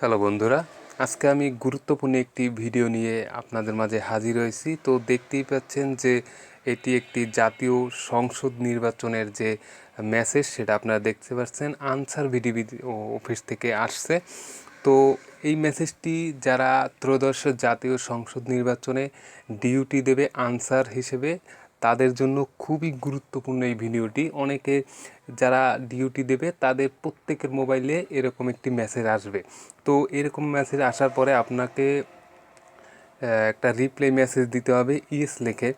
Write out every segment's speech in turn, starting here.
Hello বন্ধুরা, আজকে আমি গুরুত্বপূর্ণ একটি ভিডিও নিয়ে আপনাদের মাঝে হাজির হয়েছি। তো দেখতেই পাচ্ছেন যে এটি একটি জাতীয় সংসদ নির্বাচনের যে মেসেজ সেটা আপনারা দেখতে পাচ্ছেন আনসার ভিডিপি অফিস থেকে আসছে। তো এই মেসেজটি যারা ত্রয়োদশ জাতীয় সংসদ নির্বাচনে ডিউটি দেবে আনসার হিসেবে তাদের জন্য খুবই গুরুত্বপূর্ণ এই ভিডিওটি। অনেকে যারা ডিউটি দেবে তাদের প্রত্যেকের মোবাইলে এরকম একটি মেসেজ আসবে। তো এরকম মেসেজ আসার পরে আপনাকে একটা রিপ্লাই মেসেজ দিতে হবে ইয়েস লিখে।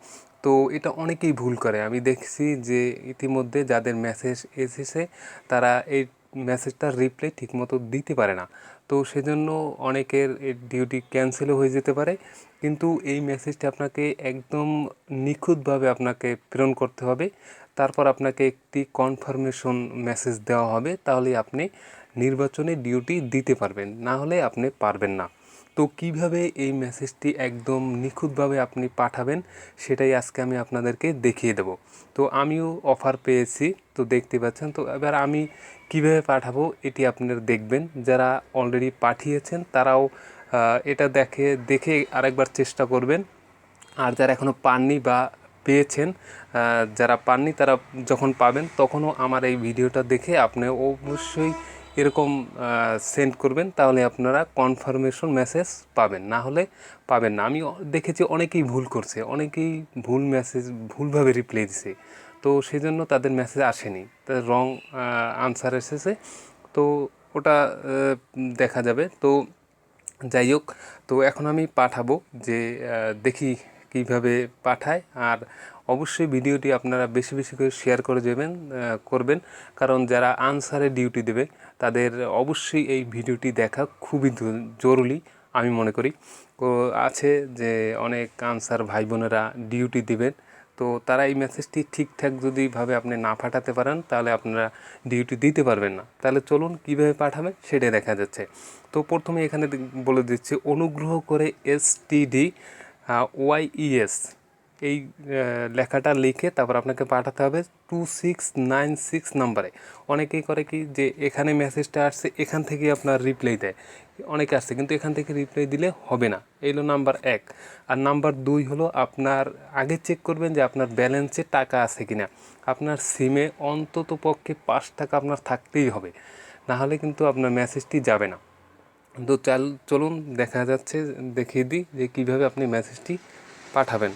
তো এটা অনেকেই ভুল করে, আমি দেখছি যে ইতিমধ্যে যাদের মেসেজ এসেছে তারা এই মেসেজটার রিপ্লাই ঠিকমতো দিতে পারে না। তো সেজন্য অনেকের ডিউটি ক্যান্সেলও হয়ে যেতে পারে। কিন্তু এই মেসেজটি আপনাকে একদম নিখুঁতভাবে আপনাকে প্রেরণ করতে হবে। তারপর আপনাকে একটি কনফার্মেশন মেসেজ দেওয়া হবে, তাহলেই আপনি নির্বাচনে ডিউটি দিতে পারবেন, না হলে আপনি পারবেন না। তো কিভাবে এই মেসেজটি একদম নিখুঁতভাবে আপনি পাঠাবেন সেটাই আজকে আমি আপনাদেরকে দেখিয়ে দেব। তো আমিও অফার পেয়েছি, তো দেখতে পাচ্ছেন। তো এবার আমি কিভাবে পাঠাবো এটি আপনারা দেখবেন। যারা অলরেডি পাঠিয়েছেন তারাও এটা দেখে আরেকবার চেষ্টা করবেন। আর যারা এখনও পাননি বা পেয়েছেন, যারা পাননি তারা যখন পাবেন তখনও আমার এই ভিডিওটা দেখে আপনি অবশ্যই এরকম সেন্ড করবেন, তাহলে আপনারা কনফার্মেশন মেসেজ পাবেন, না হলে পাবেন না। আমি দেখেছি অনেকেই ভুল করছে, অনেকেই ভুল মেসেজ ভুলভাবে রিপ্লাই দিছে। তো সেজন্য তাদের মেসেজ আসেনি, তাদের রং আনসার এসেছে। তো ওটা দেখা যাবে। তো যাই হোক, তো এখন আমি পাঠাবো যে দেখি কিভাবে পাঠায়। আর অবশ্যই ভিডিওটি আপনারা বেশি বেশি করে শেয়ার করে করবেন, কারণ যারা আনসারে ডিউটি দেবে তাদের অবশ্যই এই ভিডিওটি দেখা খুবই জরুরি আমি মনে করি। তো আছে যে অনেক আনসার ভাই বোনেরা ডিউটি দেবেন, তো তারা এই মেসেজটি ঠিকঠাক যদিভাবে আপনি না পাঠাতে পারেন তাহলে আপনারা ডিউটি দিতে পারবেন না। তাহলে চলুন কীভাবে পাঠাবেন সেটাই দেখা যাচ্ছে। তো প্রথমে এখানে বলে দিচ্ছি, অনুগ্রহ করে STD YES এই লেখাটা লিখে তারপর আপনাকে পাঠাতে হবে 2696 নাম্বারে। অনেকেই করে কি যে এখানে মেসেজটা আসছে এখান থেকে আপনার রিপ্লাই দেয়, অনেকে আসছে, কিন্তু এখান থেকে রিপ্লাই দিলে হবে না। এই হলো নাম্বার 1। আর নাম্বার 2 হলো আপনার আগে চেক করবেন যে আপনার ব্যালেন্সে টাকা আছে কিনা। আপনার সিমে অন্তত পক্ষে 5 টাকা আপনার থাকতেই হবে, না হলে কিন্তু আপনার মেসেজটি যাবে না। তো চলুন দেখা যাচ্ছে, দেখিয়ে দিই যে কীভাবে আপনি মেসেজটি পাঠাবেন।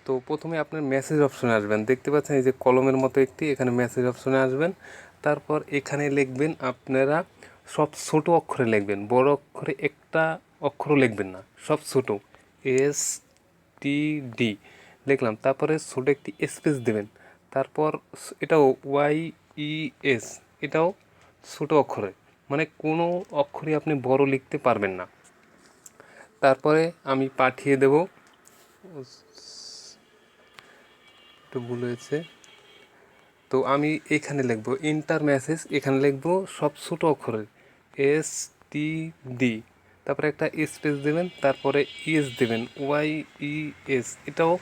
তো প্রথমে আপনার মেসেজ অপশনে আসবেন, দেখতে পাচ্ছেন এই যে কলমের মতো একটি, এখানে মেসেজ অপশনে আসবেন। তারপর এখানে লিখবেন, আপনারা সব ছোটো অক্ষরে লিখবেন, বড় অক্ষরে একটা অক্ষরও লিখবেন না, সব ছোট STD লিখলাম। তারপরে ছোটো একটি স্পেস দেবেন। তারপর এটাও YES, এটাও ছোটো অক্ষরে, মানে কোনো অক্ষরই আপনি বড় লিখতে পারবেন না। তারপরে আমি পাঠিয়ে দেব, একটু ভুল হয়েছে। তো আমি এখানে লিখব ইন্টার মেসেজ, এখানে লিখব সব ছোটো অক্ষরে STD, তারপরে একটা স্পেস দেবেন, তারপরে ES দেবেন YES, এটাও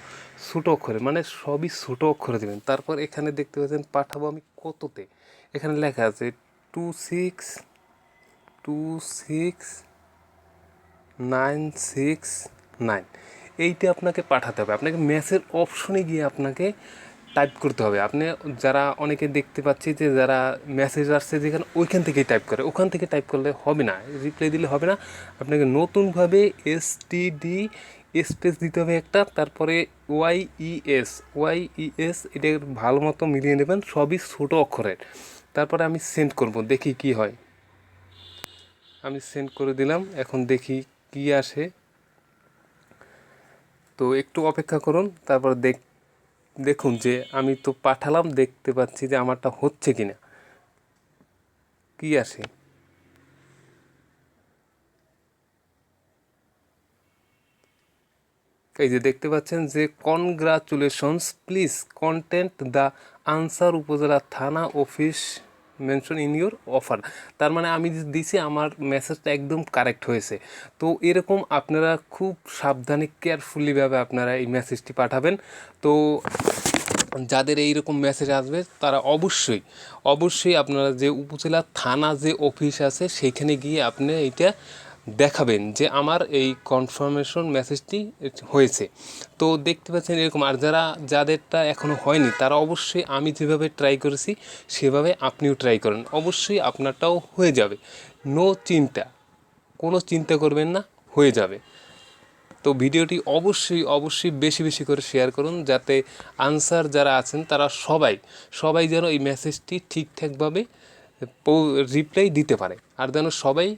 ছোটো অক্ষরে, মানে সবই ছোটো অক্ষরে দেবেন। তারপর এখানে দেখতে পাচ্ছেন পাঠাবো আমি কততে, এখানে লেখা আছে 2626969, এইটা আপনাকে পাঠাতে হবে। আপনাকে মেসেজ অপশনে গিয়ে আপনাকে টাইপ করতে হবে। আপনি যারা অনেকে দেখতে পাচ্ছি যে যারা মেসেজ আসছে যেখানে ওইখান থেকেই টাইপ করে, ওখান থেকে টাইপ করলে হবে না, রিপ্লাই দিলে হবে না। আপনাকে নতুনভাবে STD স্পেস দিতে হবে একটা, তারপরে YES এটা ভালো মতো মিলিয়ে নেবেন, সবই ছোটো অক্ষরের। তারপরে আমি সেন্ড করব, দেখি কি হয়। আমি সেন্ড করে দিলাম, এখন দেখি কি আসে। তো একটু অপেক্ষা করুন, তারপর দেখুন যে আমি তো পাঠালাম, দেখতে পাচ্ছি যে আমারটা হচ্ছে কিনা, কি আসে। এই যে দেখতে পাচ্ছেন যে congratulations, please content the answer উপজেলা থানা office mention in your offer. তার মানে আমি দিছি, আমার মেসেজটা একদম কারেক্ট হয়েছে। তো এরকম আপনারা খুব সাবধানে কেয়ারফুলিভাবে আপনারা এই মেসেজটি পাঠাবেন। তো যাদের এইরকম মেসেজ আসবে তারা অবশ্যই আপনারা যে উপজেলা থানা যে অফিস আছে সেইখানে গিয়ে আপনি এইটা দেখাবেন যে আমার এই কনফার্মেশন মেসেজটি হয়েছে। তো দেখতে পাচ্ছেন এরকম। আর যাদেরটা এখনও হয়নি তারা অবশ্যই আমি যেভাবে ট্রাই করেছি সেভাবে আপনিও ট্রাই করেন, অবশ্যই আপনারটাও হয়ে যাবে। নো চিন্তা, কোনো চিন্তা করবেন না, হয়ে যাবে। তো ভিডিওটি অবশ্যই বেশি করে শেয়ার করুন, যাতে আনসার যারা আছেন তারা সবাই যেন এই মেসেজটি ঠিকঠাকভাবে রিপ্লাই দিতে পারে, আর যেন সবাই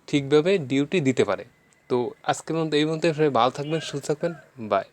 ঠিকভাবে ডিউটি দিতে পারে। তো আজকের মতো এই মধ্যে ভালো থাকবেন, সুস্থ থাকবেন, বাই।